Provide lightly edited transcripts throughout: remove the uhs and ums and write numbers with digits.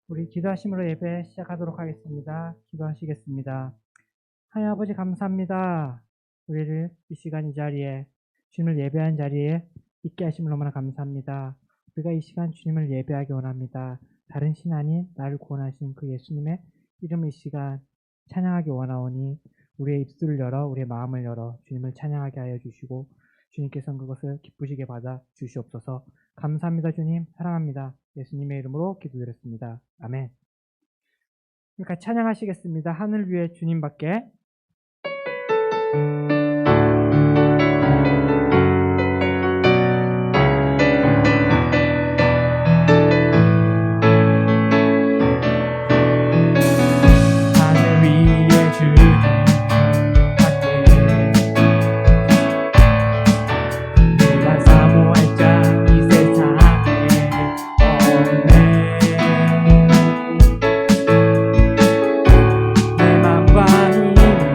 우리 기도하심으로 예배 시작하도록 하겠습니다. 기도하시겠습니다. 하나님 아버지 감사합니다. 우리를 이 시간 이 자리에 주님을 예배한 자리에 있게 하심을 너무나 감사합니다. 우리가 이 시간 주님을 예배하기 원합니다. 다른 신 아닌 나를 구원하신 그 예수님의 이름을 이 시간 찬양하기 원하오니 우리의 입술을 열어 우리의 마음을 열어 주님을 찬양하게 하여 주시고 주님께서는 그것을 기쁘시게 받아 주시옵소서. 감사합니다. 주님 사랑합니다. 예수님의 이름으로 기도드렸습니다. 아멘. 같이 찬양하시겠습니다. 하늘 위에 주님밖에. 내 맘과 힘을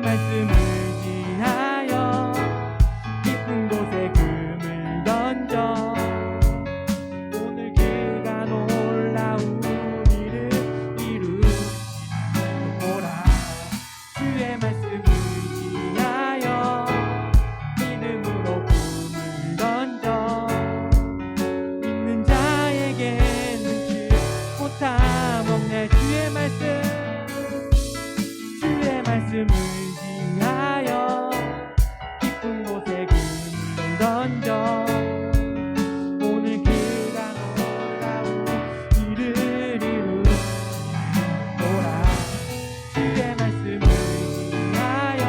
말씀을 지하여 깊은 곳에 금을 던져 오늘 그가 놀라운 일을 이루시리라. 주의 말씀을 지하여 믿음으로 금을 던져 믿는 자에게 눈치 못함 없네. 주의 말씀을 지하여 깊은 곳에 금을 던져 오늘 그가 놀라운 일을 이루시리라. 주의 말씀을 지하여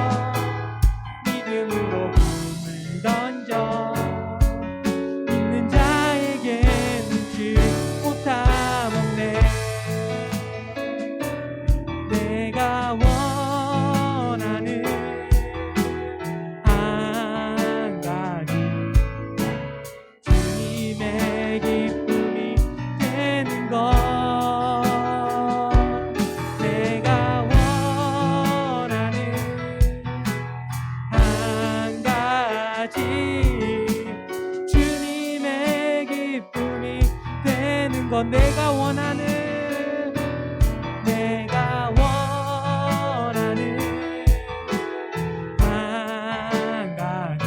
믿음으로 금을 던져 믿는 자에게 눈치 못함 없네. 내가 원하는 한 가지 주님의 기쁨이 되는 것. 내가 원하는 한 가지 주님의 기쁨이 되는 것. 내가 원하는 한 가지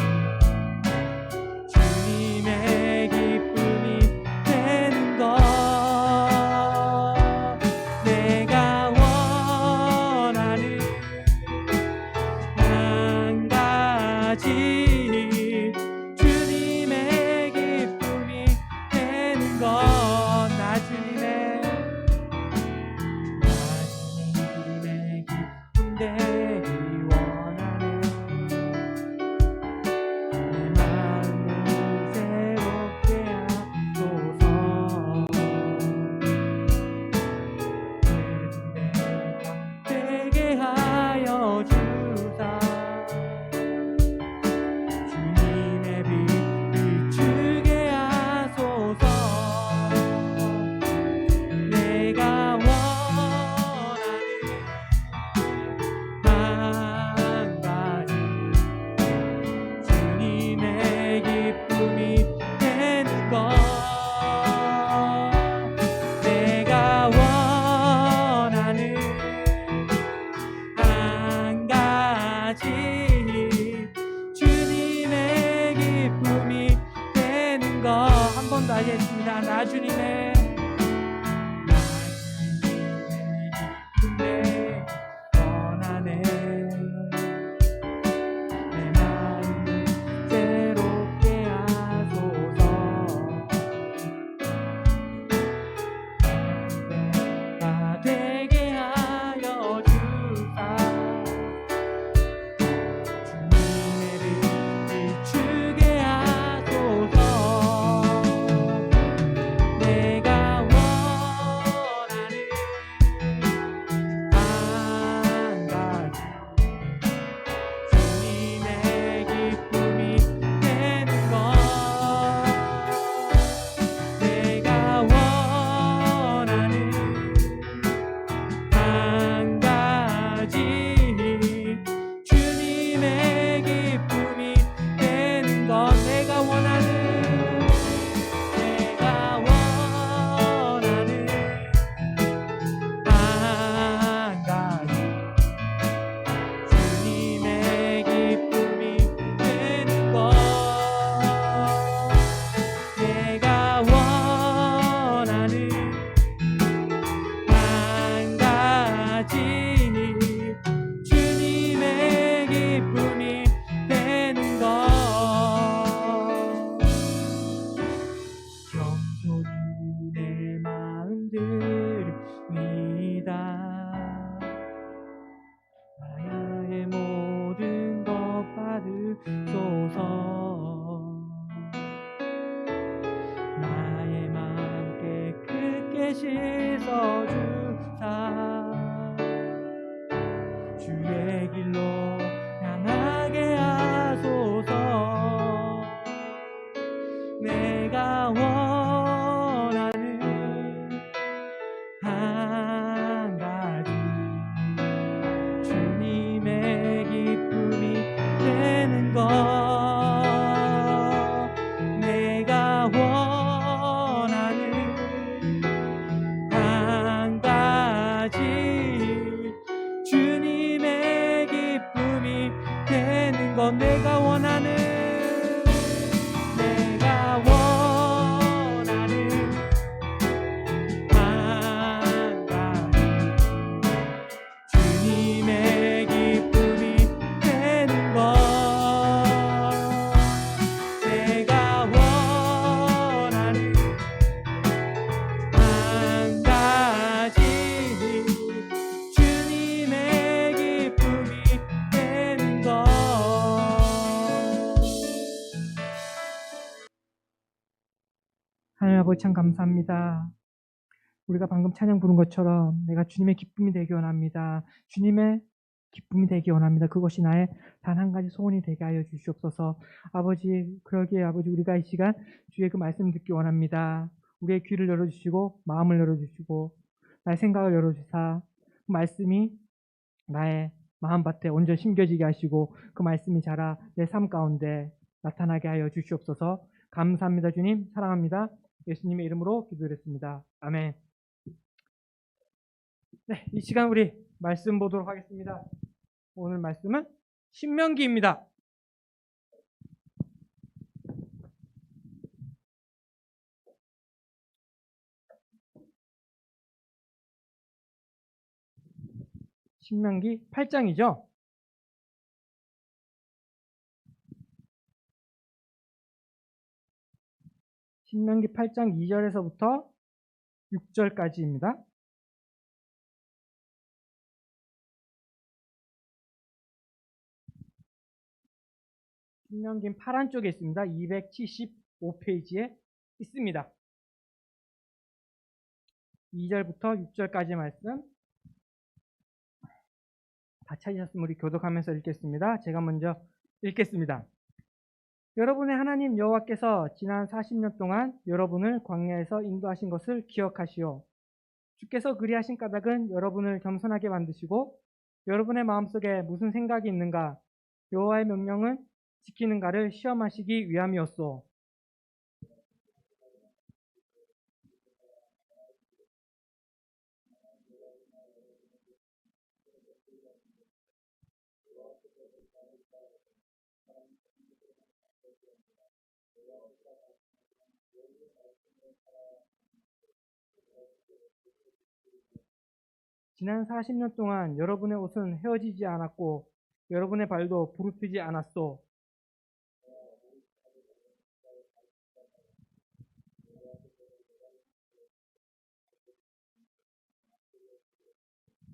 주님의 기쁨이 되는 것. 내가 원하는 한 가지 주님의 기쁨이 되는 것. 나 주님의 기쁨 되기 원하네. 내 마음을 새롭게 하소서. 내 군대가 되게 하여 주사. 주님의 빛 비추게 하소서. 내가 원하는 한 가지 주님의 기쁨이 되는 것. 내가 원하는 한 가지 주님의 기쁨이 되는 것. 한 번 더 하겠습니다. 나 주님의 기쁨 되기 원하네. 내 마음을 새롭게 하소서. 내가 되게 하여 주사. 주님의 빛 비추게 하소서. 내가 그리고 내가 원하는 한 가지 주님의 기쁨이 되는 것 내가 원하는 한 가지 주님의 기쁨이 되는 것 하나님 아버지 참 감사합니다. 우리가 방금 찬양 부른 것처럼 내가 주님의 기쁨이 되기 원합니다. 주님의 기쁨이 되기 원합니다. 그것이 나의 단 한 가지 소원이 되게 하여 주시옵소서. 아버지 그러기에 아버지 우리가 이 시간 주의 그 말씀을 듣기 원합니다. 우리의 귀를 열어주시고 마음을 열어주시고 나의 생각을 열어주사 그 말씀이 나의 마음밭에 온전히 심겨지게 하시고 그 말씀이 자라 내 삶 가운데 나타나게 하여 주시옵소서. 감사합니다. 주님 사랑합니다. 예수님의 이름으로 기도드렸습니다. 아멘. 네, 이 시간 우리 말씀 보도록 하겠습니다. 오늘 말씀은 신명기입니다. 신명기 8장이죠. 신명기 8장 2절에서부터 6절까지입니다. 신명기는 파란 쪽에 있습니다. 275페이지에 있습니다. 2절부터 6절까지 말씀 다 찾으셨으면 우리 교독하면서 읽겠습니다. 제가 먼저 읽겠습니다. 여러분의 하나님 여호와께서 지난 40년 동안 여러분을 광야에서 인도하신 것을 기억하시오. 주께서 그리하신 까닭은 여러분을 겸손하게 만드시고 여러분의 마음속에 무슨 생각이 있는가 여호와의 명령은 지키는가를 시험하시기 위함이었소. 지난 40년 동안 여러분의 옷은 헤어지지 않았고 여러분의 발도 부르트지 않았소.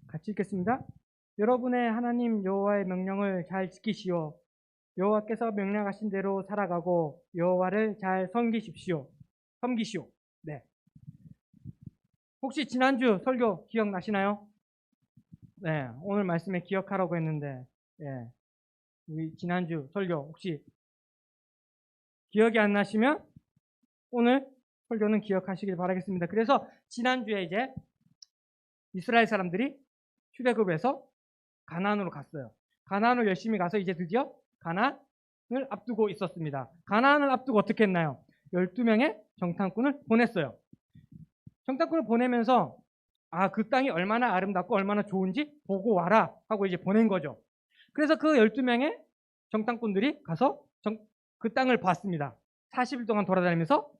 같이 읽겠습니다. 여러분의 하나님 여호와의 명령을 잘 지키시오. 여호와께서 명령하신 대로 살아가고 여호와를 잘 섬기시오. 네. 혹시 지난주 설교 기억나시나요? 네, 오늘 말씀에 기억하라고 했는데, 예, 우리 지난주 설교 혹시 기억이 안 나시면 오늘 설교는 기억하시길 바라겠습니다. 그래서 지난주에 이제 이스라엘 사람들이 출애굽에서 가나안으로 갔어요. 가나안을 열심히 가서 이제 드디어 가나안을 앞두고 있었습니다. 가나안을 앞두고 어떻게 했나요? 12명의 정탐꾼을 보냈어요. 정탐꾼을 보내면서 그 땅이 얼마나 아름답고 얼마나 좋은지 보고 와라 하고 이제 보낸 거죠. 그래서 그 12명의 정탐꾼들이 가서 그 땅을 봤습니다. 40일 동안 돌아다니면서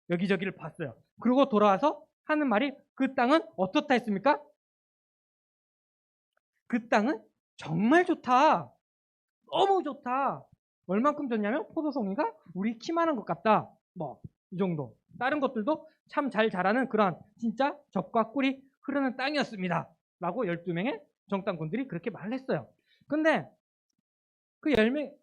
여기저기를 봤어요. 그리고 돌아와서 하는 말이 그 땅은 어떻다 했습니까? 그 땅은 정말 좋다. 너무 좋다. 얼만큼 좋냐면 포도송이가 우리 키만한 것 같다. 뭐 이 정도. 다른 것들도 참 잘 자라는 그런 진짜 젖과 꿀이 흐르는 땅이었습니다. 라고 12명의 정탐꾼들이 그렇게 말을 했어요. 근데 그 10명,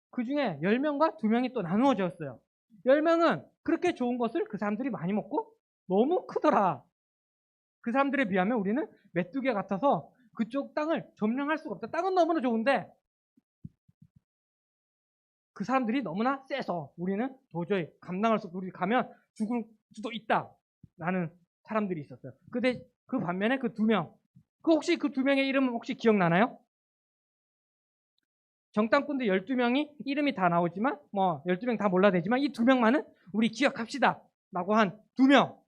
그 중에 10명과 2명이 또 나누어졌어요. 10명은 그렇게 좋은 것을 그 사람들이 많이 먹고 너무 크더라. 그 사람들에 비하면 우리는 메뚜기 같아서 그쪽 땅을 점령할 수가 없다. 땅은 너무나 좋은데 그 사람들이 너무나 세서 우리는 도저히 감당할 수 없고 우리 가면 죽을 수도 있다. 라는 사람들이 있었어요. 근데 그 반면에 그 2명, 혹시 그 2명의 이름은 혹시 기억나나요? 정탐꾼들 12명이 이름이 다 나오지만 12명 다 몰라도 되지만 이 2명만은 우리 기억합시다. 라고 한 2명.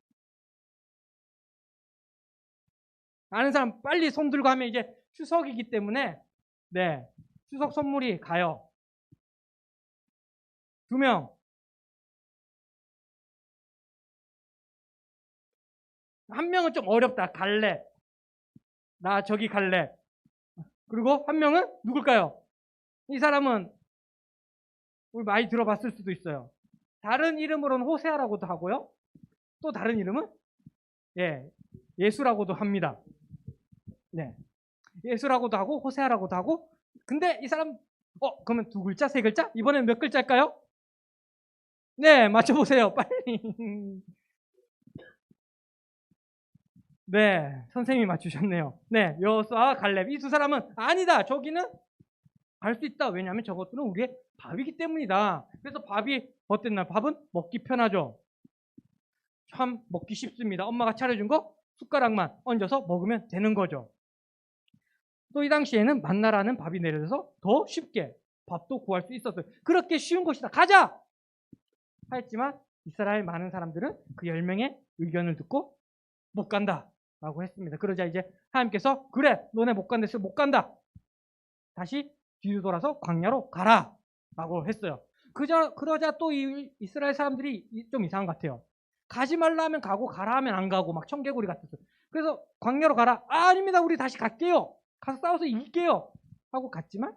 아는 사람 빨리 손 들고 하면 이제 추석이기 때문에 추석 선물이 가요. 2명. 한 명은 좀 어렵다. 갈래. 나 저기 갈래. 그리고 한 명은 누굴까요? 이 사람은 우리 많이 들어봤을 수도 있어요. 다른 이름으로는 호세아라고도 하고요. 또 다른 이름은 예수라고도 합니다. 네. 예수라고도 하고 호세아라고도 하고. 근데 이 사람 그러면 2글자, 3글자? 이번엔 몇 글자일까요? 네, 맞춰보세요. 빨리. 네, 선생님이 맞추셨네요. 네, 여호수아와 갈렙. 이 2사람은 아니다. 저기는 갈 수 있다. 왜냐하면 저것들은 우리의 밥이기 때문이다. 그래서 밥이 어땠나요? 밥은 먹기 편하죠. 참 먹기 쉽습니다. 엄마가 차려준 거 숟가락만 얹어서 먹으면 되는 거죠. 또 이 당시에는 만나라는 밥이 내려져서 더 쉽게 밥도 구할 수 있었어요. 그렇게 쉬운 것이다. 가자! 하였지만 이스라엘 많은 사람들은 그 10명의 의견을 듣고 못 간다 라고 했습니다. 그러자 이제 하나님께서 그래 너네 못 간다 했어요. 못 간다. 다시 뒤로 돌아서 광야로 가라 라고 했어요. 그러자 또 이스라엘 사람들이 좀 이상한 것 같아요. 가지 말라 하면 가고 가라 하면 안 가고 막 청개구리 같았어요. 그래서 광야로 가라. 아닙니다. 우리 다시 갈게요. 가서 싸워서 이길게요. 하고 갔지만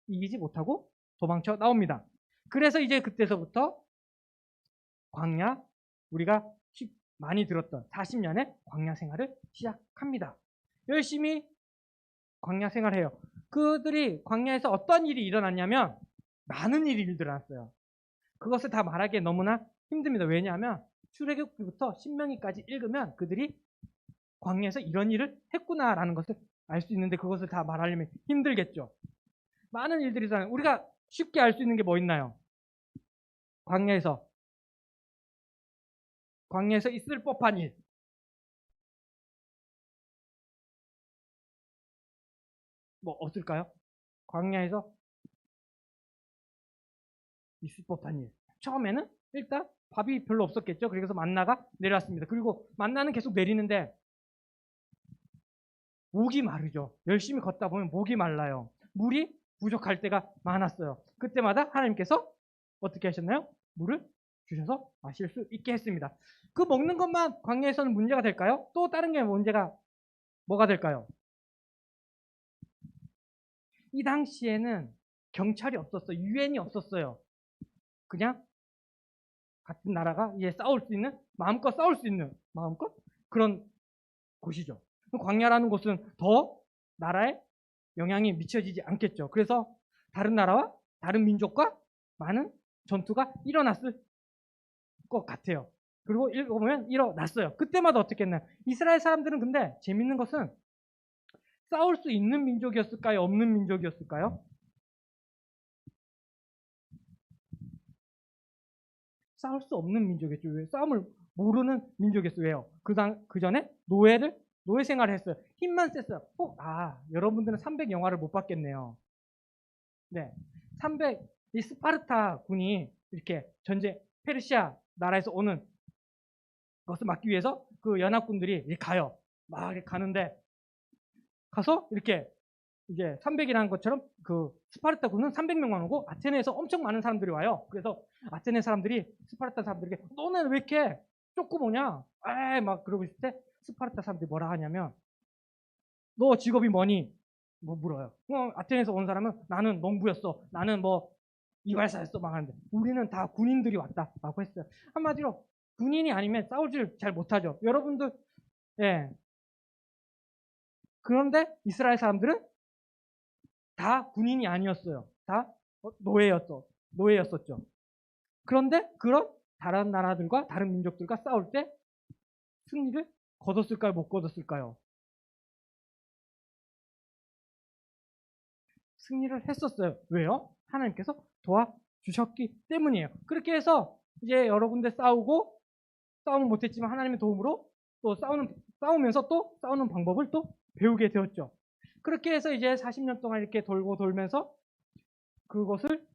이기지 못하고 도망쳐 나옵니다. 그래서 이제 그때서부터 광야 우리가 많이 들었던 40년의 광야 생활을 시작합니다. 열심히 광야 생활해요. 그들이 광야에서 어떤 일이 일어났냐면 많은 일이 일어났어요. 그것을 다 말하기에 너무나 힘듭니다. 왜냐하면 출애굽기부터 신명기까지 읽으면 그들이 광야에서 이런 일을 했구나라는 것을 알 수 있는데 그것을 다 말하려면 힘들겠죠. 많은 일들이 일어나요. 우리가 쉽게 알 수 있는 게 뭐 있나요? 광야에서 있을 법한 일. 뭐 없을까요? 광야에서 있을 법한 일. 처음에는 일단 밥이 별로 없었겠죠. 그래서 만나가 내려왔습니다. 그리고 만나는 계속 내리는데 목이 마르죠. 열심히 걷다 보면 목이 말라요. 물이 부족할 때가 많았어요. 그때마다 하나님께서 어떻게 하셨나요? 물을 주셔서 마실 수 있게 했습니다. 그 먹는 것만 광야에서는 문제가 될까요? 또 다른 게 문제가 뭐가 될까요? 이 당시에는 경찰이 없었어요. 유엔이 없었어요. 그냥 같은 나라가 이제 싸울 수 있는 마음껏 싸울 수 있는 마음껏 그런 곳이죠. 광야라는 곳은 더 나라에 영향이 미쳐지지 않겠죠. 그래서 다른 나라와 다른 민족과 많은 전투가 일어났을 것 같아요. 그리고 읽어보면 일어났어요. 그때마다 어떻게 했나요? 이스라엘 사람들은 근데 재밌는 것은 싸울 수 있는 민족이었을까요? 없는 민족이었을까요? 싸울 수 없는 민족이었죠. 왜? 싸움을 모르는 민족이었어요. 왜요? 그 전에 노예 생활을 했어요. 힘만 셌어요. 여러분들은 300 영화를 못 봤겠네요. 네. 300, 이 스파르타 군이 이렇게 페르시아 나라에서 오는 것을 막기 위해서 그 연합군들이 이렇게 가요. 막 이렇게 가는데, 가서 이렇게 이제 300이라는 것처럼 그 스파르타 군은 300명만 오고 아테네에서 엄청 많은 사람들이 와요. 그래서 아테네 사람들이 스파르타 사람들에게 너는 왜 이렇게 조금 오냐? 막 그러고 있을 때 스파르타 사람들이 뭐라 하냐면 너 직업이 뭐니? 뭐 물어요. 아테네에서 온 사람은 나는 농부였어. 나는 뭐 이발사였어. 막 하는데 우리는 다 군인들이 왔다. 라고 했어요. 한마디로 군인이 아니면 싸울 줄 잘 못하죠. 여러분들, 예. 그런데 이스라엘 사람들은 다 군인이 아니었어요. 다 노예였었죠. 그런데 그런 다른 나라들과 다른 민족들과 싸울 때 승리를 거뒀을까요? 못 거뒀을까요? 승리를 했었어요. 왜요? 하나님께서 도와주셨기 때문이에요. 그렇게 해서 이제 여러 군데 싸우고 싸움은 못했지만 하나님의 도움으로 또 싸우면서 또 싸우는 방법을 또 배우게 되었죠. 그렇게 해서 이제 40년 동안 이렇게 돌고 돌면서 그것을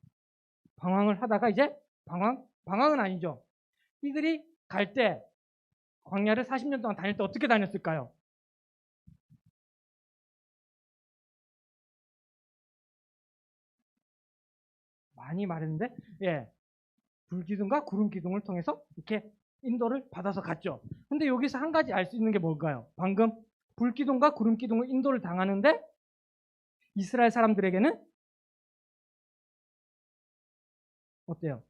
방황을 하다가 이제 방황은 아니죠. 이들이 갈 때 광야를 40년 동안 다닐 때 어떻게 다녔을까요? 많이 말했는데, 예, 불기둥과 구름기둥을 통해서 이렇게 인도를 받아서 갔죠. 근데 여기서 한 가지 알 수 있는 게 뭘까요? 방금 불기둥과 구름기둥을 인도를 당하는데 이스라엘 사람들에게는 어때요?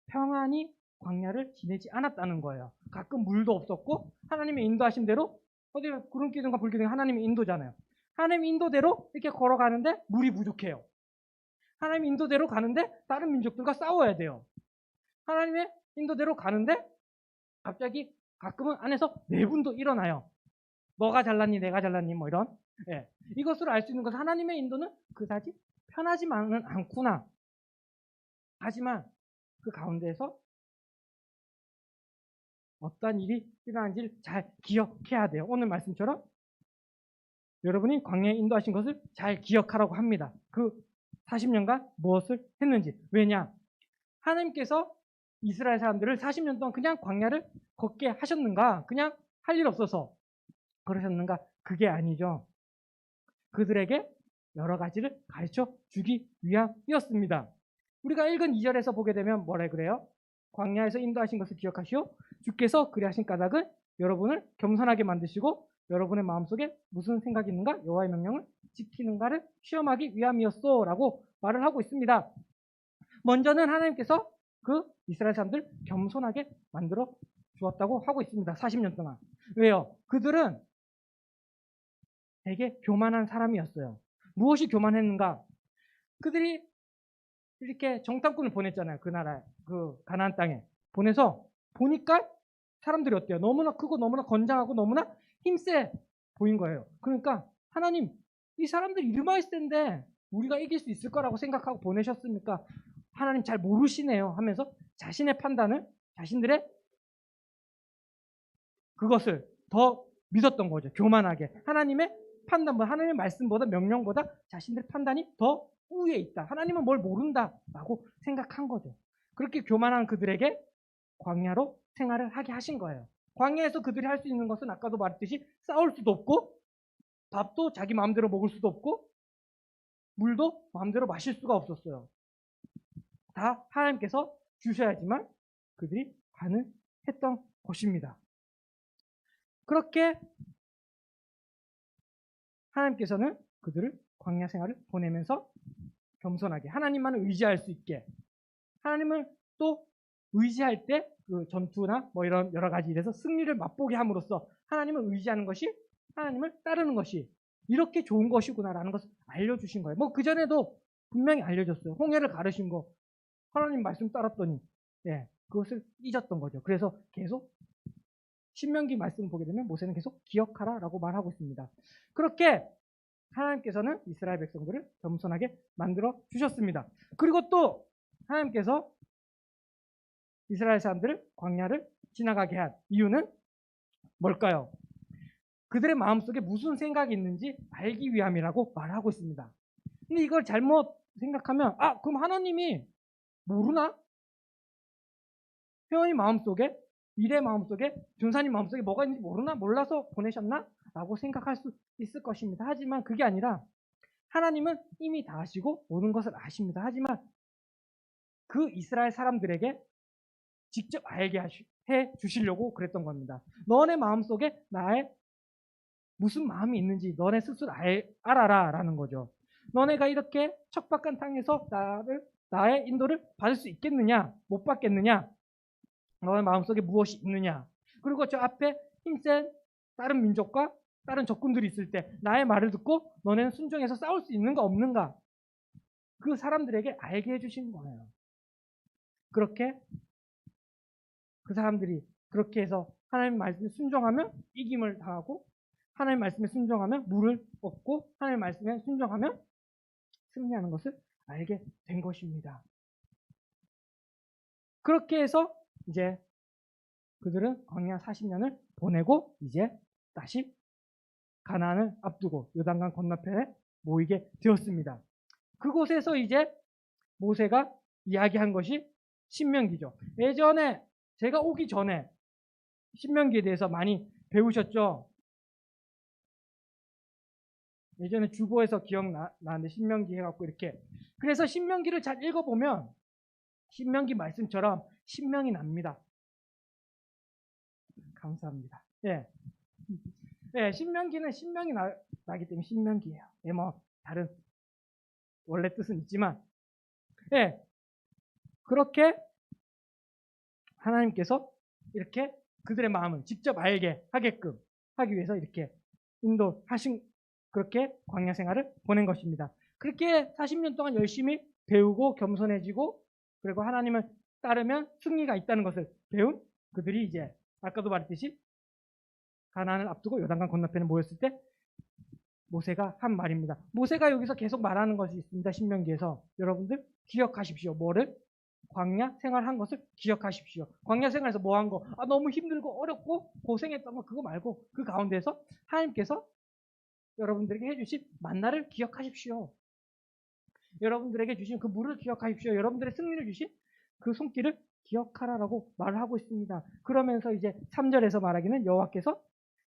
평안히 광야를 지내지 않았다는 거예요. 가끔 물도 없었고 하나님의 인도하신 대로 어디 구름기둥과 불기둥이 하나님의 인도잖아요. 하나님의 인도대로 이렇게 걸어가는데 물이 부족해요. 하나님의 인도대로 가는데 다른 민족들과 싸워야 돼요. 하나님의 인도대로 가는데 갑자기 가끔은 안에서 내분도 일어나요. 너가 잘났니 내가 잘났니 뭐 이런. 예. 이것을 알 수 있는 것은 하나님의 인도는 그다지 편하지만은 않구나. 하지만 그 가운데에서 어떤 일이 일어나는지를 잘 기억해야 돼요. 오늘 말씀처럼 여러분이 광야에 인도하신 것을 잘 기억하라고 합니다. 그 40년간 무엇을 했는지. 왜냐? 하나님께서 이스라엘 사람들을 40년 동안 그냥 광야를 걷게 하셨는가? 그냥 할 일 없어서 그러셨는가? 그게 아니죠. 그들에게 여러 가지를 가르쳐 주기 위함이었습니다. 우리가 읽은 2절에서 보게 되면 뭐라 그래요? 광야에서 인도하신 것을 기억하시오. 주께서 그리하신 까닭은 여러분을 겸손하게 만드시고 여러분의 마음속에 무슨 생각이 있는가? 여호와의 명령을 지키는가를 시험하기 위함이었소 라고 말을 하고 있습니다. 먼저는 하나님께서 그 이스라엘 사람들 겸손하게 만들어 주었다고 하고 있습니다. 40년 동안. 왜요? 그들은 되게 교만한 사람이었어요. 무엇이 교만했는가? 그들이 이렇게 정탐꾼을 보냈잖아요. 그 나라에, 그 가나안 땅에 보내서 보니까 사람들이 어때요? 너무나 크고 너무나 건장하고 너무나 힘세 보인 거예요. 그러니까 하나님, 이 사람들 이름하일 텐데 우리가 이길 수 있을 거라고 생각하고 보내셨습니까? 하나님 잘 모르시네요 하면서 자신의 판단을, 자신들의 그것을 더 믿었던 거죠. 교만하게. 하나님의 판단보다, 하나님의 말씀보다, 명령보다 자신들의 판단이 더 우위에 있다. 하나님은 뭘 모른다라고 생각한 거죠. 그렇게 교만한 그들에게 광야로 생활을 하게 하신 거예요. 광야에서 그들이 할 수 있는 것은 아까도 말했듯이 싸울 수도 없고 밥도 자기 마음대로 먹을 수도 없고 물도 마음대로 마실 수가 없었어요. 다 하나님께서 주셔야지만 그들이 가능했던 것입니다. 그렇게 하나님께서는 그들을 광야 생활을 보내면서 겸손하게 하나님만을 의지할 수 있게, 하나님을 또 의지할 때 그 전투나 뭐 이런 여러 가지 일에서 승리를 맛보게 함으로써 하나님을 의지하는 것이, 하나님을 따르는 것이 이렇게 좋은 것이구나라는 것을 알려주신 거예요. 뭐 그전에도 분명히 알려줬어요. 홍해를 가르신 거 하나님 말씀 따랐더니 그것을 잊었던 거죠. 그래서 계속 신명기 말씀을 보게 되면 모세는 계속 기억하라 라고 말하고 있습니다. 그렇게 하나님께서는 이스라엘 백성들을 겸손하게 만들어 주셨습니다. 그리고 또 하나님께서 이스라엘 사람들을 광야를 지나가게 한 이유는 뭘까요? 그들의 마음속에 무슨 생각이 있는지 알기 위함이라고 말하고 있습니다. 근데 이걸 잘못 생각하면 그럼 하나님이 모르나? 회원이 마음속에, 일의 마음속에, 전사님 마음속에 뭐가 있는지 모르나? 몰라서 보내셨나? 라고 생각할 수 있을 것입니다. 하지만 그게 아니라 하나님은 이미 다 아시고 모든 것을 아십니다. 하지만 그 이스라엘 사람들에게 직접 알게 해 주시려고 그랬던 겁니다. 너네 마음속에 나의 무슨 마음이 있는지 너네 스스로 알아라 라는 거죠. 너네가 이렇게 척박한 땅에서 나의 인도를 받을 수 있겠느냐? 못 받겠느냐? 너의 마음속에 무엇이 있느냐? 그리고 저 앞에 힘센 다른 민족과 다른 적군들이 있을 때 나의 말을 듣고 너네는 순종해서 싸울 수 있는가 없는가? 그 사람들에게 알게 해주신 거예요. 그렇게 그 사람들이 그렇게 해서 하나님 말씀에 순종하면 이김을 당하고 하나님 말씀에 순종하면 물을 얻고 하나님 말씀에 순종하면 승리하는 것을 알게 된 것입니다. 그렇게 해서 이제 그들은 광야 40년을 보내고 이제 다시 가나안을 앞두고 요단강 건너편에 모이게 되었습니다. 그곳에서 이제 모세가 이야기한 것이 신명기죠. 예전에 제가 오기 전에 신명기에 대해서 많이 배우셨죠? 예전에 주보에서 기억나는데 신명기 해갖고 이렇게. 그래서 신명기를 잘 읽어보면 신명기 말씀처럼 신명이 납니다. 감사합니다. 예. 예, 신명기는 신명이 나기 때문에 신명기예요. 예, 뭐 다른 원래 뜻은 있지만, 예, 그렇게 하나님께서 이렇게 그들의 마음을 직접 알게 하게끔 하기 위해서 이렇게 인도하신, 그렇게 광야 생활을 보낸 것입니다. 그렇게 40년 동안 열심히 배우고 겸손해지고, 그리고 하나님을 따르면 승리가 있다는 것을 배운 그들이 이제 아까도 말했듯이 가나안을 앞두고 요단강 건너편에 모였을 때 모세가 한 말입니다. 모세가 여기서 계속 말하는 것이 있습니다. 신명기에서. 여러분들 기억하십시오. 뭐를? 광야 생활한 것을 기억하십시오. 광야 생활에서 뭐 한 거? 너무 힘들고 어렵고 고생했던 거 그거 말고 그 가운데서 하나님께서 여러분들에게 해주신 만나를 기억하십시오. 여러분들에게 주신 그 물을 기억하십시오. 여러분들의 승리를 주신 그 손길을 기억하라라고 말을 하고 있습니다. 그러면서 이제 3절에서 말하기는 여호와께서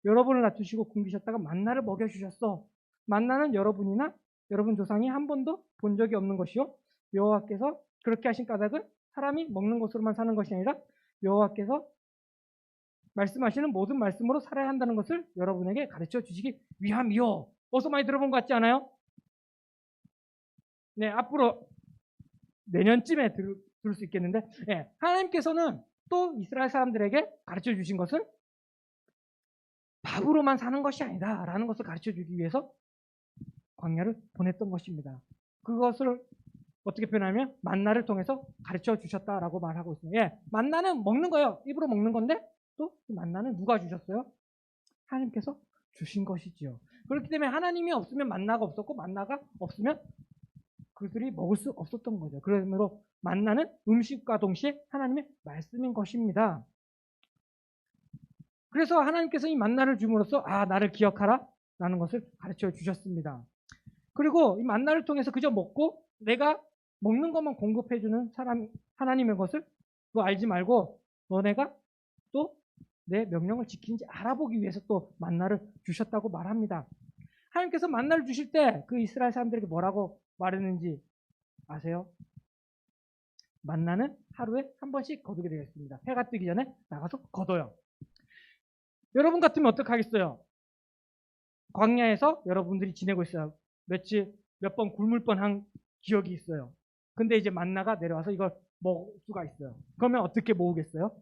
여러분을 낮추시고 굶기셨다가 만나를 먹여주셨어. 만나는 여러분이나 여러분 조상이 한 번도 본 적이 없는 것이요. 여호와께서 그렇게 하신 까닭은 사람이 먹는 것으로만 사는 것이 아니라 여호와께서 말씀하시는 모든 말씀으로 살아야 한다는 것을 여러분에게 가르쳐 주시기 위함이요. 어서 많이 들어본 것 같지 않아요? 네, 앞으로 내년쯤에 들을 수 있겠는데, 네, 하나님께서는 또 이스라엘 사람들에게 가르쳐 주신 것은 밥으로만 사는 것이 아니다 라는 것을 가르쳐 주기 위해서 광야를 보냈던 것입니다. 그것을 어떻게 표현하면 만나를 통해서 가르쳐 주셨다라고 말하고 있습니다. 예, 만나는 먹는 거예요. 입으로 먹는 건데 또 만나는 누가 주셨어요? 하나님께서 주신 것이지요. 그렇기 때문에 하나님이 없으면 만나가 없었고 만나가 없으면 그들이 먹을 수 없었던 거죠. 그러므로 만나는 음식과 동시에 하나님의 말씀인 것입니다. 그래서 하나님께서 이 만나를 줌으로써 나를 기억하라 라는 것을 가르쳐 주셨습니다. 그리고 이 만나를 통해서 그저 먹고 내가 먹는 것만 공급해주는 사람, 하나님의 것을 또 알지 말고 너네가 또 내 명령을 지키는지 알아보기 위해서 또 만나를 주셨다고 말합니다. 하나님께서 만나를 주실 때 그 이스라엘 사람들에게 뭐라고 말했는지 아세요? 만나는 하루에 한 번씩 거두게 되어 있습니다. 해가 뜨기 전에 나가서 거둬요. 여러분 같으면 어떡하겠어요? 광야에서 여러분들이 지내고 있어요. 몇 번 굶을 뻔한 기억이 있어요. 근데 이제 만나가 내려와서 이걸 먹을 수가 있어요. 그러면 어떻게 모으겠어요?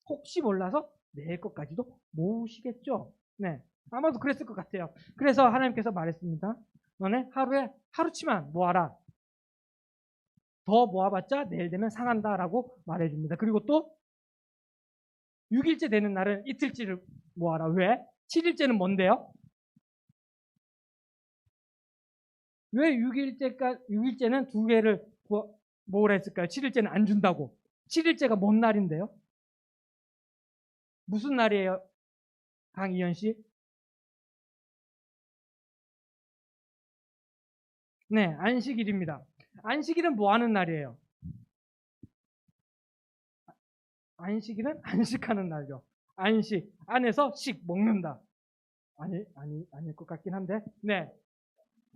혹시 몰라서 내 것까지도 모으시겠죠? 네. 아마도 그랬을 것 같아요. 그래서 하나님께서 말했습니다. 너네 하루에 하루치만 모아라. 더 모아봤자 내일 되면 상한다라고 말해줍니다. 그리고 또 6일째 되는 날은 이틀치를 모아라. 왜? 7일째는 뭔데요? 왜 6일째는 2개를 모으라 했을까요? 7일째는 안 준다고. 7일째가 뭔 날인데요? 무슨 날이에요? 강희연 씨? 네, 안식일입니다. 안식일은 뭐 하는 날이에요? 안식일은 안식하는 날이죠. 안식, 안에서 식, 먹는다. 아닐 것 같긴 한데. 네.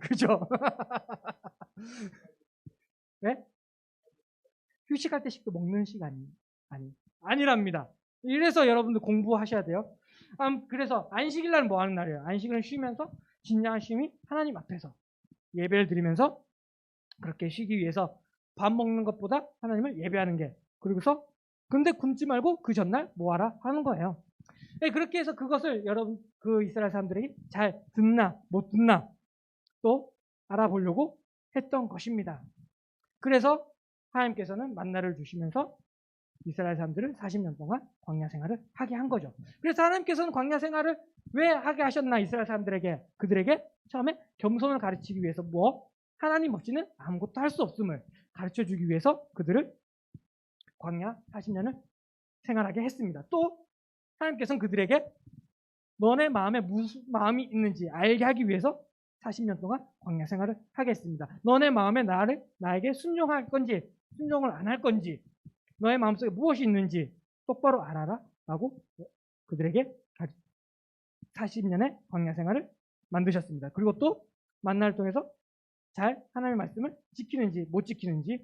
그죠? 네? 휴식할 때 식도 먹는 시간이 아니랍니다. 이래서 여러분들 공부하셔야 돼요. 그래서 안식일 날은 뭐 하는 날이에요? 안식일은 쉬면서 진정한 쉼이 하나님 앞에서 예배를 드리면서 그렇게 쉬기 위해서 밥 먹는 것보다 하나님을 예배하는 게, 그리고서 근데 굶지 말고 그 전날 모아라 하는 거예요. 네, 그렇게 해서 그것을 여러분 그 이스라엘 사람들이 잘 듣나 못 듣나 또 알아보려고 했던 것입니다. 그래서 하나님께서는 만나를 주시면서 이스라엘 사람들을 40년 동안 광야 생활을 하게 한 거죠. 그래서 하나님께서는 광야 생활을 왜 하게 하셨나? 이스라엘 사람들에게, 그들에게 처음에 겸손을 가르치기 위해서 하나님 없이는 아무것도 할 수 없음을 가르쳐 주기 위해서 그들을 광야 40년을 생활하게 했습니다. 또 하나님께서는 그들에게 너네 마음에 무슨 마음이 있는지 알게 하기 위해서 40년 동안 광야 생활을 하게 했습니다. 너네 마음에 나에게 순종할 건지 순종을 안 할 건지 너의 마음속에 무엇이 있는지 똑바로 알아라 라고 그들에게 40년의 광야 생활을 만드셨습니다. 그리고 또 만나를 통해서 잘 하나님의 말씀을 지키는지 못 지키는지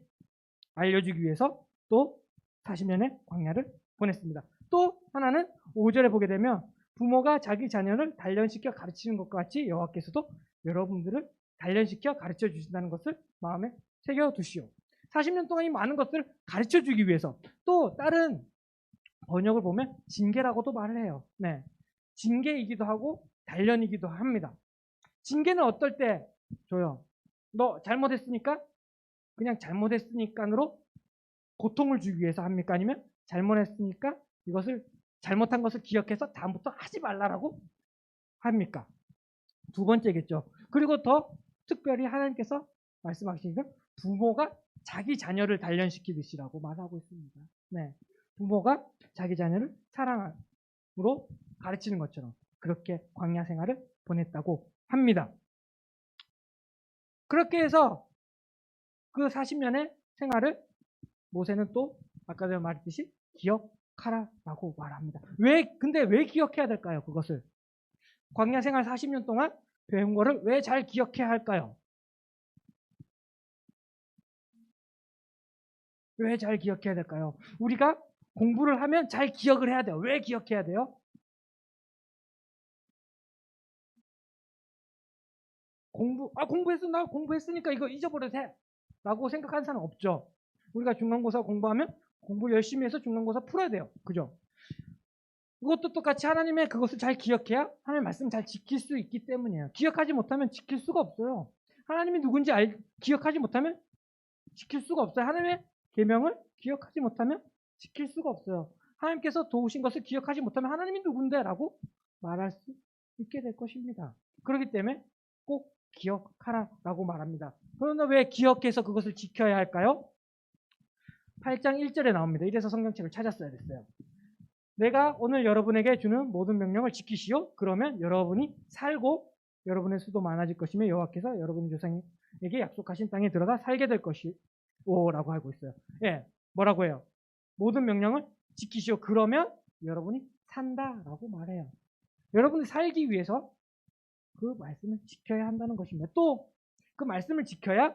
알려주기 위해서 또 40년의 광야를 보냈습니다. 또 하나는 5절에 보게 되면 부모가 자기 자녀를 단련시켜 가르치는 것과 같이 여호와께서도 여러분들을 단련시켜 가르쳐 주신다는 것을 마음에 새겨두시오. 40년 동안 이 많은 것들을 가르쳐 주기 위해서 또 다른 번역을 보면 징계라고도 말을 해요. 네, 징계이기도 하고 단련이기도 합니다. 징계는 어떨 때 줘요? 너 잘못했으니까 그냥 잘못했으니까로 고통을 주기 위해서 합니까? 아니면 잘못했으니까 이것을 잘못한 것을 기억해서 다음부터 하지 말라라고 합니까? 두 번째겠죠. 그리고 더 특별히 하나님께서 말씀하시니까 부모가 자기 자녀를 단련시키듯이라고 말하고 있습니다. 네, 부모가 자기 자녀를 사랑으로 가르치는 것처럼 그렇게 광야 생활을 보냈다고 합니다. 그렇게 해서 그 40년의 생활을 모세는 또 아까 전에 말했듯이 기억하라라고 말합니다. 근데 왜 기억해야 될까요? 그것을 광야 생활 40년 동안 배운 거를 왜 잘 기억해야 할까요? 왜 잘 기억해야 될까요? 우리가 공부를 하면 잘 기억을 해야 돼요. 왜 기억해야 돼요? 나 공부했으니까 이거 잊어버려도 돼. 라고 생각하는 사람 없죠. 우리가 중간고사 공부하면 공부 열심히 해서 중간고사 풀어야 돼요. 그죠? 그것도 똑같이 하나님의 그것을 잘 기억해야 하나님의 말씀 잘 지킬 수 있기 때문이에요. 기억하지 못하면 지킬 수가 없어요. 하나님이 누군지 기억하지 못하면 지킬 수가 없어요. 하나님의 계명을 기억하지 못하면 지킬 수가 없어요. 하나님께서 도우신 것을 기억하지 못하면 하나님이 누군데? 라고 말할 수 있게 될 것입니다. 그렇기 때문에 꼭 기억하라라고 말합니다. 그러나 왜 기억해서 그것을 지켜야 할까요? 8장 1절에 나옵니다. 이래서 성경책을 찾았어야 됐어요. 내가 오늘 여러분에게 주는 모든 명령을 지키시오. 그러면 여러분이 살고 여러분의 수도 많아질 것이며 여호와께서 여러분의 조상에게 약속하신 땅에 들어가 살게 될 것이오라고 하고 있어요. 예, 뭐라고 해요? 모든 명령을 지키시오. 그러면 여러분이 산다라고 말해요. 여러분이 살기 위해서 그 말씀을 지켜야 한다는 것입니다. 또 그 말씀을 지켜야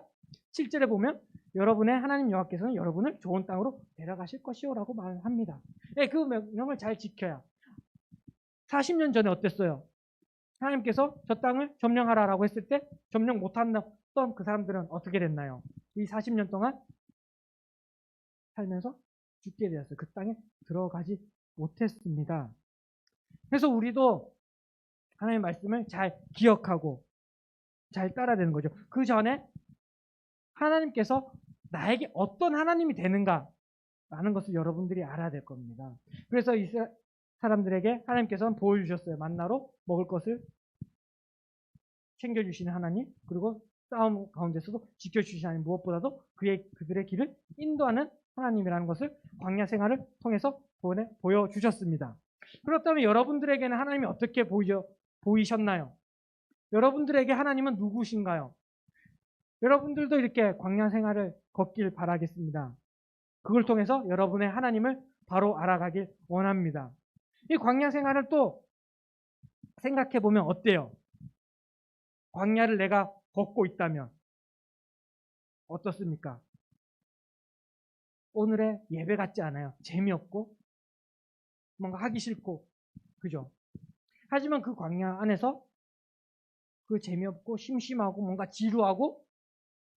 7절에 보면 여러분의 하나님 여호와께서는 여러분을 좋은 땅으로 데려가실 것이오라고 말합니다. 네, 그 명령을 잘 지켜야. 40년 전에 어땠어요? 하나님께서 저 땅을 점령하라라고 했을 때 점령 못했던 그 사람들은 어떻게 됐나요? 이 40년 동안 살면서 죽게 되었어요. 그 땅에 들어가지 못했습니다. 그래서 우리도 하나님의 말씀을 잘 기억하고 잘 따라야 되는 거죠. 그 전에 하나님께서 나에게 어떤 하나님이 되는가 라는 것을 여러분들이 알아야 될 겁니다. 그래서 이 사람들에게 하나님께서는 보여주셨어요. 만나로 먹을 것을 챙겨주시는 하나님, 그리고 싸움 가운데서도 지켜주시는 하나님, 무엇보다도 그들의 길을 인도하는 하나님이라는 것을 광야 생활을 통해서 보여주셨습니다. 그렇다면 여러분들에게는 하나님이 어떻게 보이셨나요? 여러분들에게 하나님은 누구신가요? 여러분들도 이렇게 광야 생활을 걷길 바라겠습니다. 그걸 통해서 여러분의 하나님을 바로 알아가길 원합니다. 이 광야 생활을 또 생각해 보면 어때요? 광야를 내가 걷고 있다면 어떻습니까? 오늘의 예배 같지 않아요. 재미없고 뭔가 하기 싫고, 그죠? 하지만 그 광야 안에서 그 재미없고 심심하고 뭔가 지루하고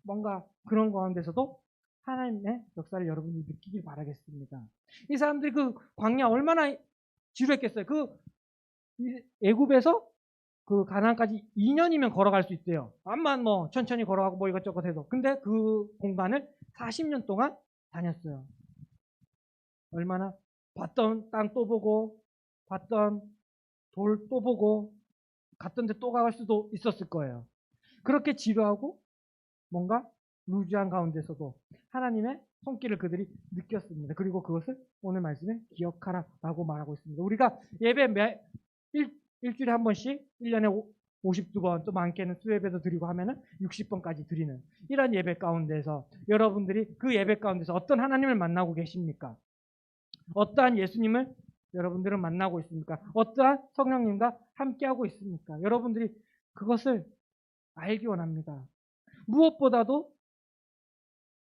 뭔가 그런 가운데서도 하나님의 역사를 여러분이 느끼길 바라겠습니다. 이 사람들이 그 광야 얼마나 지루했겠어요. 그 애굽에서 그 가나안까지 2년이면 걸어갈 수 있대요. 암만 뭐 천천히 걸어가고 뭐 이것저것 해도. 근데 그 공간을 40년 동안 다녔어요. 얼마나 봤던 땅 또 보고 봤던 돌 또 보고 갔던 데 또 갈 수도 있었을 거예요. 그렇게 지루하고 뭔가 루즈한 가운데서도 하나님의 손길을 그들이 느꼈습니다. 그리고 그것을 오늘 말씀에 기억하라라고 말하고 있습니다. 우리가 예배 일주일에 한 번씩 1년에 52번 또 많게는 수예배도 드리고 하면은 60번까지 드리는 이런 예배 가운데서 여러분들이 그 예배 가운데서 어떤 하나님을 만나고 계십니까? 어떠한 예수님을 여러분들은 만나고 있습니까? 어떠한 성령님과 함께하고 있습니까? 여러분들이 그것을 알기 원합니다. 무엇보다도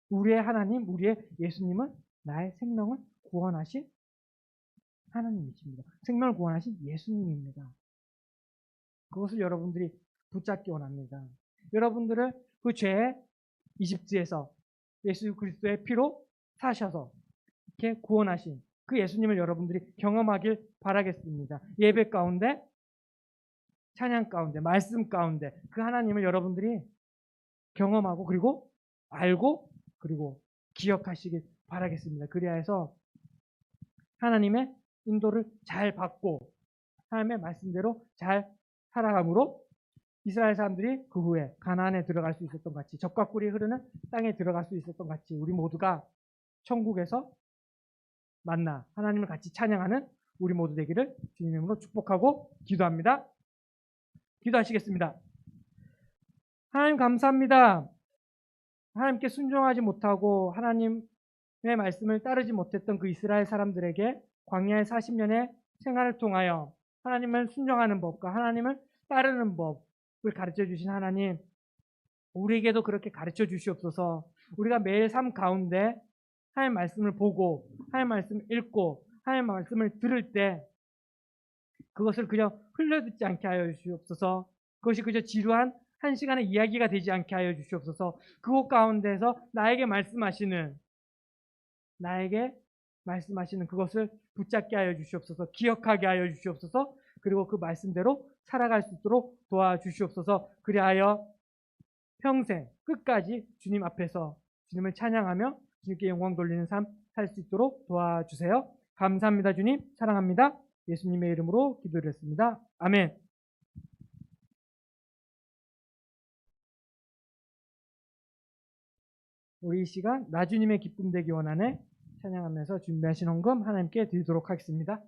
우리의 하나님, 우리의 예수님은 나의 생명을 구원하신 하나님이십니다. 생명을 구원하신 예수님입니다. 그것을 여러분들이 붙잡기 원합니다. 여러분들을 그 죄의 이집트에서 예수 그리스도의 피로 사셔서 이렇게 구원하신 그 예수님을 여러분들이 경험하길 바라겠습니다. 예배 가운데, 찬양 가운데, 말씀 가운데 그 하나님을 여러분들이 경험하고 그리고 알고 그리고 기억하시길 바라겠습니다. 그리하여서 하나님의 인도를 잘 받고 하나님의 말씀대로 잘 살아감으로 이스라엘 사람들이 그 후에 가나안에 들어갈 수 있었던 같이 젖과 꿀이 흐르는 땅에 들어갈 수 있었던 같이 우리 모두가 천국에서 만나 하나님을 같이 찬양하는 우리 모두 되기를 주님의 이름으로 축복하고 기도합니다. 기도하시겠습니다. 하나님 감사합니다. 하나님께 순종하지 못하고 하나님의 말씀을 따르지 못했던 그 이스라엘 사람들에게 광야의 40년의 생활을 통하여 하나님을 순종하는 법과 하나님을 따르는 법을 가르쳐 주신 하나님, 우리에게도 그렇게 가르쳐 주시옵소서. 우리가 매일 삶 가운데 하나님 말씀을 보고 하나님 말씀을 읽고 하나님 말씀을 들을 때 그것을 그냥 흘려듣지 않게 하여 주시옵소서. 그것이 그저 지루한 한 시간의 이야기가 되지 않게 하여 주시옵소서. 그곳 가운데서 나에게 말씀하시는 그것을 붙잡게 하여 주시옵소서. 기억하게 하여 주시옵소서. 그리고 그 말씀대로 살아갈 수 있도록 도와주시옵소서. 그리하여 평생 끝까지 주님 앞에서 주님을 찬양하며 주님께 영광 돌리는 삶 살 수 있도록 도와주세요. 감사합니다. 주님 사랑합니다. 예수님의 이름으로 기도드렸습니다. 아멘. 우리 이 시간 나 주님의 기쁨 되기 원하네 찬양하면서 준비하신 헌금 하나님께 드리도록 하겠습니다.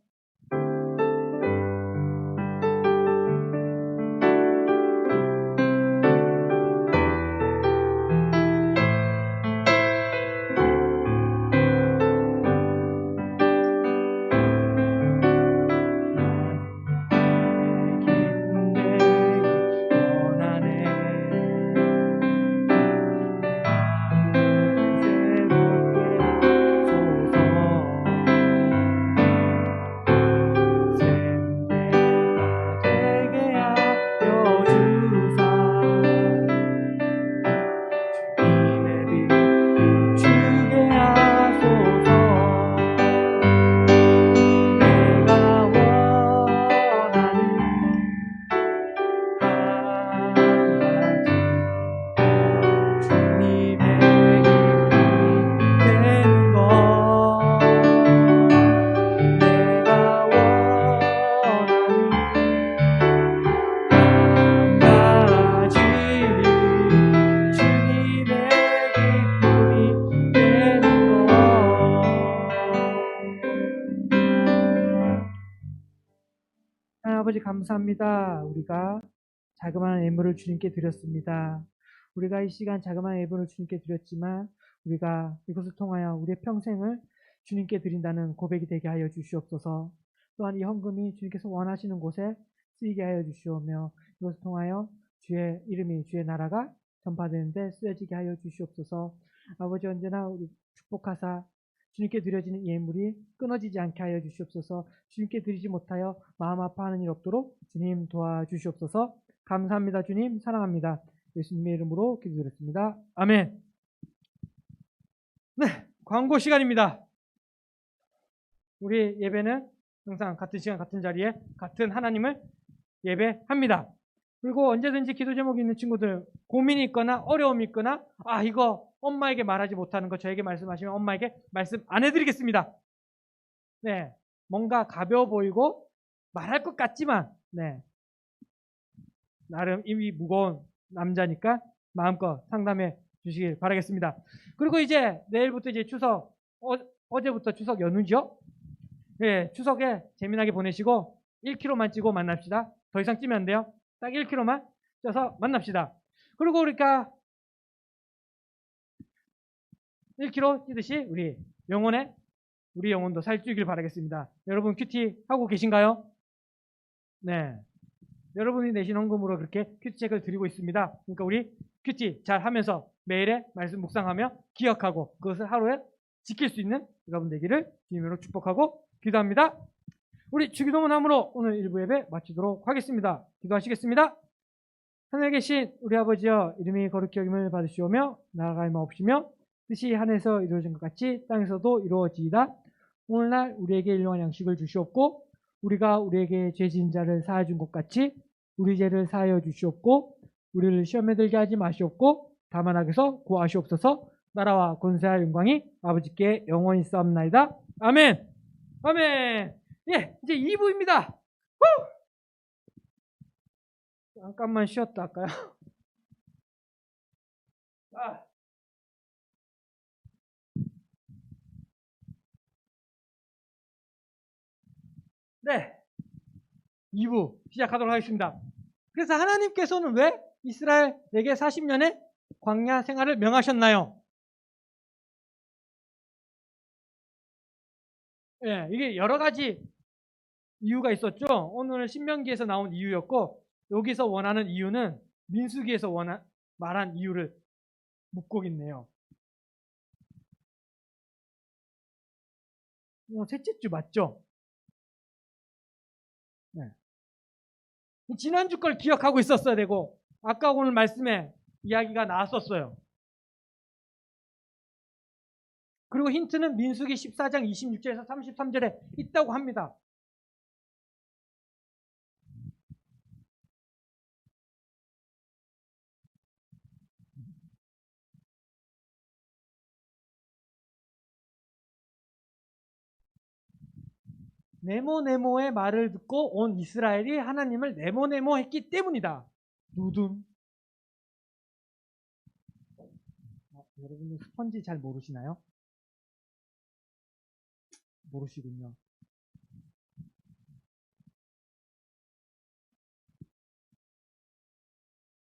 아버지 감사합니다. 우리가 자그마한 예물을 주님께 드렸습니다. 우리가 이 시간 자그마한 예물을 주님께 드렸지만 우리가 이것을 통하여 우리의 평생을 주님께 드린다는 고백이 되게 하여 주시옵소서. 또한 이 헌금이 주님께서 원하시는 곳에 쓰이게 하여 주시오며 이것을 통하여 주의 이름이 주의 나라가 전파되는데 쓰여지게 하여 주시옵소서. 아버지 언제나 우리 축복하사 주님께 드려지는 예물이 끊어지지 않게 하여 주시옵소서. 주님께 드리지 못하여 마음 아파하는 일 없도록 주님 도와주시옵소서. 감사합니다. 주님 사랑합니다. 예수님의 이름으로 기도드렸습니다. 아멘. 네, 광고 시간입니다. 우리 예배는 항상 같은 시간 같은 자리에 같은 하나님을 예배합니다. 그리고 언제든지 기도 제목이 있는 친구들, 고민이 있거나 어려움이 있거나 이거 엄마에게 말하지 못하는 거 저에게 말씀하시면 엄마에게 말씀 안 해드리겠습니다. 네, 뭔가 가벼워 보이고 말할 것 같지만 나름 이미 무거운 남자니까 마음껏 상담해 주시길 바라겠습니다. 그리고 이제 내일부터 이제 추석, 어제부터 추석 연휴죠? 네, 추석에 재미나게 보내시고 1kg만 찌고 만납시다. 더 이상 찌면 안 돼요. 딱 1kg만 쪄서 만납시다. 그리고 우리가 1kg 찌듯이 우리 영혼의 우리 영혼도 살찌우길 바라겠습니다. 여러분 큐티 하고 계신가요? 네. 여러분이 내신 헌금으로 그렇게 큐티 책을 드리고 있습니다. 그러니까 우리 큐티 잘 하면서 매일의 말씀 묵상하며 기억하고 그것을 하루에 지킬 수 있는 여러분 되기를 주님으로 축복하고 기도합니다. 우리 주기도문함으로 오늘 일부 예배 마치도록 하겠습니다. 기도하시겠습니다. 하늘에 계신 우리 아버지여, 이름이 거룩히 여김을 받으시오며 나라가 임하옵시며 뜻이 하늘에서 이루어진 것 같이 땅에서도 이루어지이다. 오늘날 우리에게 일용할 양식을 주시옵고 우리가 우리에게 죄 지은 자를 사하여 준 것 같이 우리 죄를 사하여 주시옵고 우리를 시험에 들게 하지 마시옵고 다만 악에서 구하시옵소서. 나라와 권세와 영광이 아버지께 영원히 있사옵나이다. 아멘. 아멘. 예, 이제 2부입니다. 잠깐만 쉬었다 할까요? 네, 2부 시작하도록 하겠습니다. 그래서 하나님께서는 왜 이스라엘에게 40년의 광야 생활을 명하셨나요? 예, 이게 여러 가지 이유가 있었죠. 오늘 신명기에서 나온 이유였고 여기서 원하는 이유는 민수기에서 말한 이유를 묻고 있네요. 셋째 주 맞죠? 네. 지난주 걸 기억하고 있었어야 되고 아까 오늘 말씀에 이야기가 나왔었어요. 그리고 힌트는 민수기 14장 26절에서 33절에 있다고 합니다. 네모네모의 말을 듣고 온 이스라엘이 하나님을 네모네모했기 때문이다. 두둔. 여러분은 스펀지 잘 모르시나요? 모르시군요.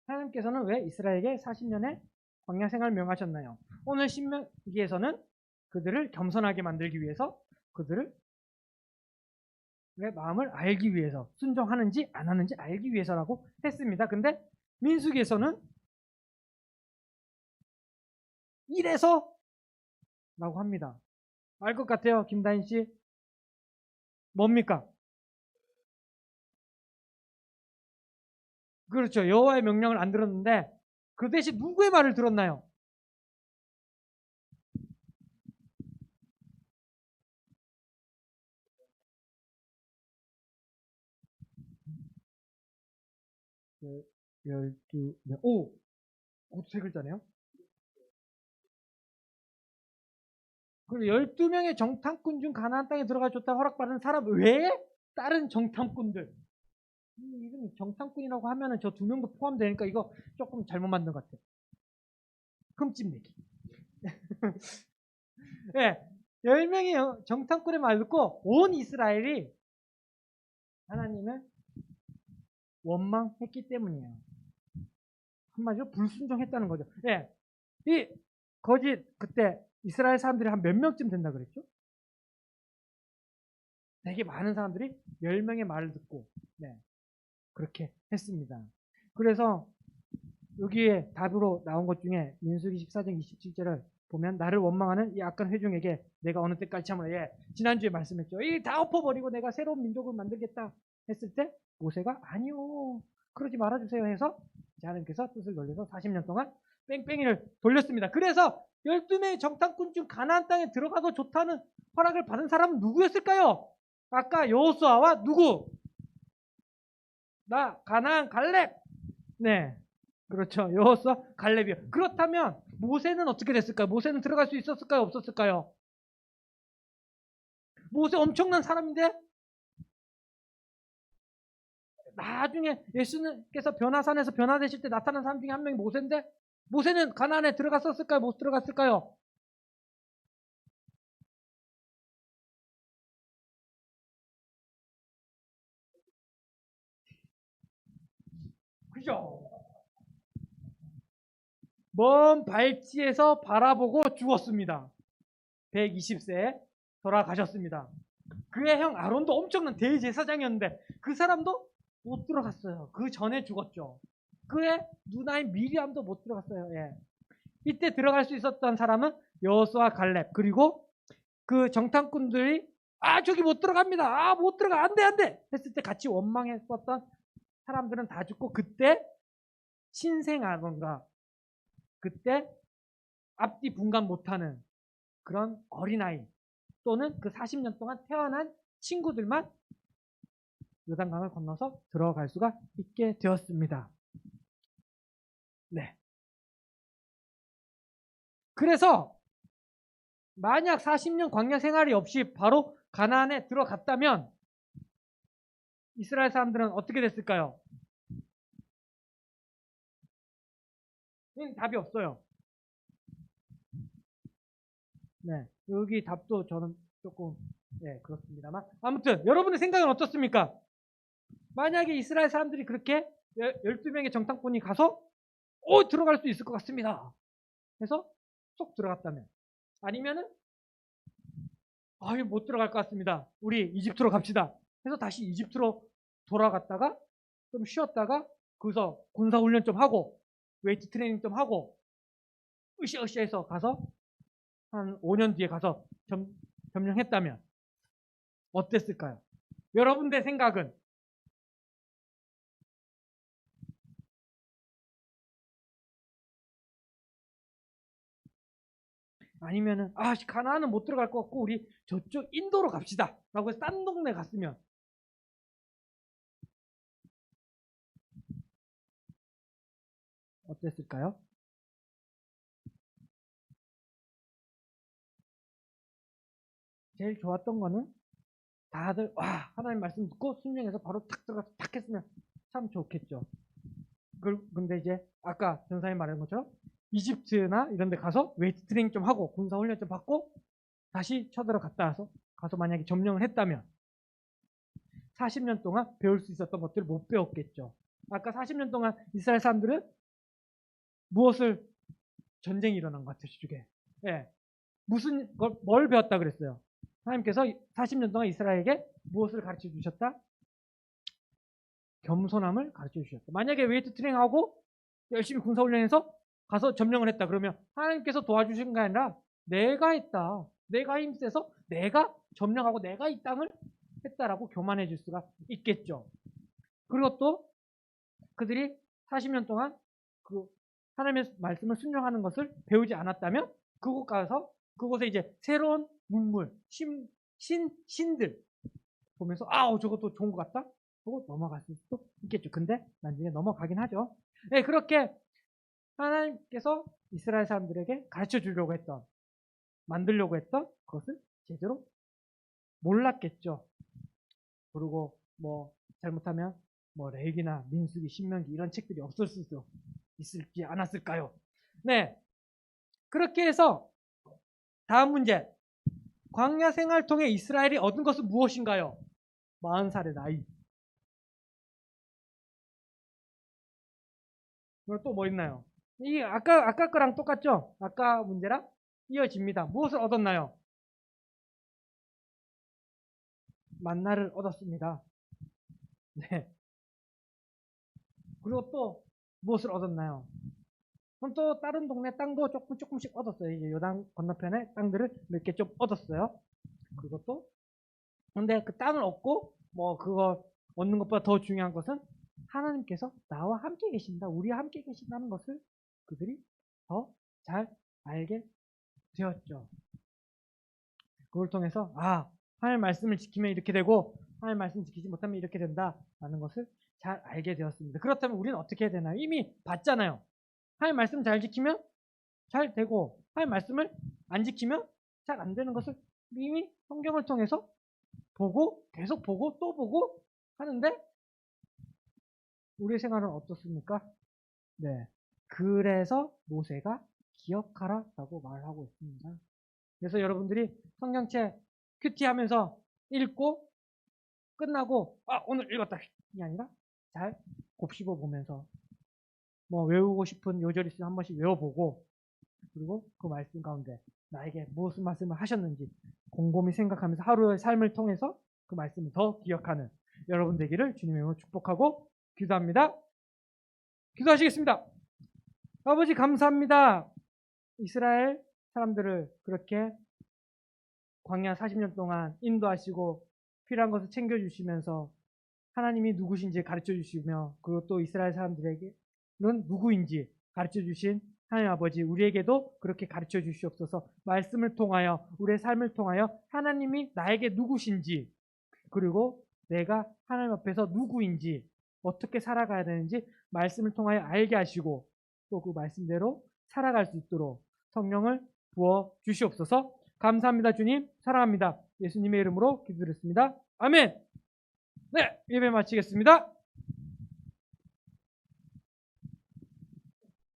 하나님께서는 왜 이스라엘에게 40년의 광야 생활을 명하셨나요? 오늘 신명기에서는 그들을 겸손하게 만들기 위해서 그들을 내 마음을 알기 위해서 순종하는지 안 하는지 알기 위해서라고 했습니다. 근데 민수기에서는 이래서 라고 합니다. 알 것 같아요, 김다인 씨? 뭡니까? 그렇죠. 여호와의 명령을 안 들었는데 그 대신 누구의 말을 들었나요? 그 12명. 오! 그것도 세 글자네요. 그리고 12명의 정탐꾼 중 가나안 땅에 들어가 줬다 허락받은 사람 외에 다른 정탐꾼들. 이름 정탐꾼이라고 하면은 저 2명도 포함되니까 이거 조금 잘못 만든 것 같아요. 흠집 내기. 네, 10명의 정탐꾼의 말 듣고 온 이스라엘이 하나님을 원망했기 때문이에요. 한마디로 불순종했다는 거죠. 네, 이 거짓 그때 이스라엘 사람들이 한 몇 명쯤 된다 그랬죠? 되게 많은 사람들이 10명의 말을 듣고 네, 그렇게 했습니다. 그래서 여기에 답으로 나온 것 중에 민수기 14장 27절을 보면 나를 원망하는 이 악한 회중에게 내가 어느 때까지 참으라. 예, 지난주에 말씀했죠. 이 다 엎어버리고 내가 새로운 민족을 만들겠다 했을 때 모세가 아니요 그러지 말아주세요 해서 하나님께서 뜻을 돌려서 40년 동안 뺑뺑이를 돌렸습니다. 그래서 12명의 정탐꾼 중 가나안 땅에 들어가도 좋다는 허락을 받은 사람은 누구였을까요? 아까 여호수아와 누구? 나 가나안 갈렙. 네, 그렇죠. 여호수아 갈렙이요. 그렇다면 모세는 어떻게 됐을까요? 모세는 들어갈 수 있었을까요? 없었을까요? 모세 엄청난 사람인데 나중에 예수님께서 변화산에서 변화되실 때 나타난 사람 중에 한 명이 모세인데 모세는 가나안에 들어갔었을까요? 못 들어갔을까요? 그죠? 먼 발치에서 바라보고 죽었습니다. 120세. 돌아가셨습니다. 그의 형 아론도 엄청난 대제사장이었는데 그 사람도 못 들어갔어요. 그 전에 죽었죠. 그의 누나인 미리암도 못 들어갔어요. 예. 이때 들어갈 수 있었던 사람은 여호수아, 갈렙, 그리고 그 정탐꾼들이 저기 못 들어갑니다. 못 들어가. 안 돼, 안 돼. 했을 때 같이 원망했었던 사람들은 다 죽고 그때 신생아건가 그때 앞뒤 분간 못하는 그런 어린아이 또는 그 40년 동안 태어난 친구들만 요단강을 건너서 들어갈 수가 있게 되었습니다. 네. 그래서 만약 40년 광야 생활이 없이 바로 가나안에 들어갔다면 이스라엘 사람들은 어떻게 됐을까요? 답이 없어요. 네, 여기 답도 저는 조금 그렇습니다만 아무튼 여러분의 생각은 어떻습니까? 만약에 이스라엘 사람들이 그렇게 12명의 정탐꾼이 가서 들어갈 수 있을 것 같습니다. 해서 쏙 들어갔다면 아니면은 못 들어갈 것 같습니다. 우리 이집트로 갑시다. 해서 다시 이집트로 돌아갔다가 좀 쉬었다가 거기서 군사훈련 좀 하고 웨이트 트레이닝 좀 하고 으쌰으쌰 해서 가서 한 5년 뒤에 가서 점령했다면 어땠을까요? 여러분들 생각은? 아니면은 가나안은 못 들어갈 것 같고 우리 저쪽 인도로 갑시다 라고 해서 딴 동네 갔으면 어땠을까요? 제일 좋았던 거는 다들 하나님 말씀 듣고 순종해서 바로 탁 들어가서 탁 했으면 참 좋겠죠. 근데 이제 아까 전사님 말한 것처럼 이집트나 이런 데 가서 웨이트 트레이닝 좀 하고 군사 훈련 좀 받고 다시 쳐들어갔다 와서 가서 만약에 점령을 했다면 40년 동안 배울 수 있었던 것들을 못 배웠겠죠. 아까 40년 동안 이스라엘 사람들은 무엇을 전쟁이 일어난 것 같아요. 저쪽에. 뭘 배웠다 그랬어요? 하나님께서 40년 동안 이스라엘에게 무엇을 가르쳐 주셨다? 겸손함을 가르쳐 주셨다. 만약에 웨이트 트레이닝하고 열심히 군사훈련해서 가서 점령을 했다. 그러면 하나님께서 도와주신 게 아니라 내가 했다. 내가 힘써서 내가 점령하고 내가 이 땅을 했다라고 교만해 줄 수가 있겠죠. 그리고 또 그들이 40년 동안 그 하나님의 말씀을 순종하는 것을 배우지 않았다면 그곳 가서 그곳에 이제 새로운 문물, 신들 보면서 저것도 좋은 것 같다? 보고 넘어갈 수도 있겠죠. 근데 나중에 넘어가긴 하죠. 네, 그렇게 하나님께서 이스라엘 사람들에게 가르쳐 주려고 했던, 만들려고 했던 그것을 제대로 몰랐겠죠. 그리고 잘못하면 레위기나 민수기, 신명기 이런 책들이 없을 수도 있을지 않았을까요? 네, 그렇게 해서 다음 문제. 광야 생활 통해 이스라엘이 얻은 것은 무엇인가요? 40살의 나이. 그리고 또 뭐 있나요? 이 아까 거랑 똑같죠? 아까 문제랑 이어집니다. 무엇을 얻었나요? 만나를 얻었습니다. 네. 그리고 또 무엇을 얻었나요? 그럼 또 다른 동네 땅도 조금씩 얻었어요. 이제 요단 건너편에 땅들을 몇 개 좀 얻었어요. 그것도. 근데 그 땅을 얻고 그거 얻는 것보다 더 중요한 것은 하나님께서 나와 함께 계신다. 우리와 함께 계신다는 것을 그들이 더 잘 알게 되었죠. 그걸 통해서 하나님 말씀을 지키면 이렇게 되고 하나님 말씀 지키지 못하면 이렇게 된다라는 것을 잘 알게 되었습니다. 그렇다면 우리는 어떻게 해야 되나요? 이미 봤잖아요. 하나님 말씀 잘 지키면 잘 되고 하나님 말씀을 안 지키면 잘 안 되는 것을 이미 성경을 통해서 보고 계속 보고 또 보고 하는데 우리의 생활은 어떻습니까? 네. 그래서 모세가 기억하라라고 말하고 있습니다. 그래서 여러분들이 성경책 큐티 하면서 읽고 끝나고 오늘 읽었다 이 아니라 잘 곱씹어 보면서 외우고 싶은 요절 있으면 한 번씩 외워보고 그리고 그 말씀 가운데 나에게 무슨 말씀을 하셨는지 곰곰이 생각하면서 하루의 삶을 통해서 그 말씀을 더 기억하는 여러분 되기를 주님의 이름으로 축복하고 기도합니다. 기도하시겠습니다. 아버지 감사합니다. 이스라엘 사람들을 그렇게 광야 40년 동안 인도하시고 필요한 것을 챙겨주시면서 하나님이 누구신지 가르쳐주시며 그리고 또 이스라엘 사람들에게는 누구인지 가르쳐주신 하나님 아버지, 우리에게도 그렇게 가르쳐 주시옵소서. 말씀을 통하여 우리의 삶을 통하여 하나님이 나에게 누구신지 그리고 내가 하나님 앞에서 누구인지 어떻게 살아가야 되는지 말씀을 통하여 알게 하시고 또 그 말씀대로 살아갈 수 있도록 성령을 부어 주시옵소서. 감사합니다. 주님 사랑합니다. 예수님의 이름으로 기도드렸습니다. 아멘. 네, 예배 마치겠습니다.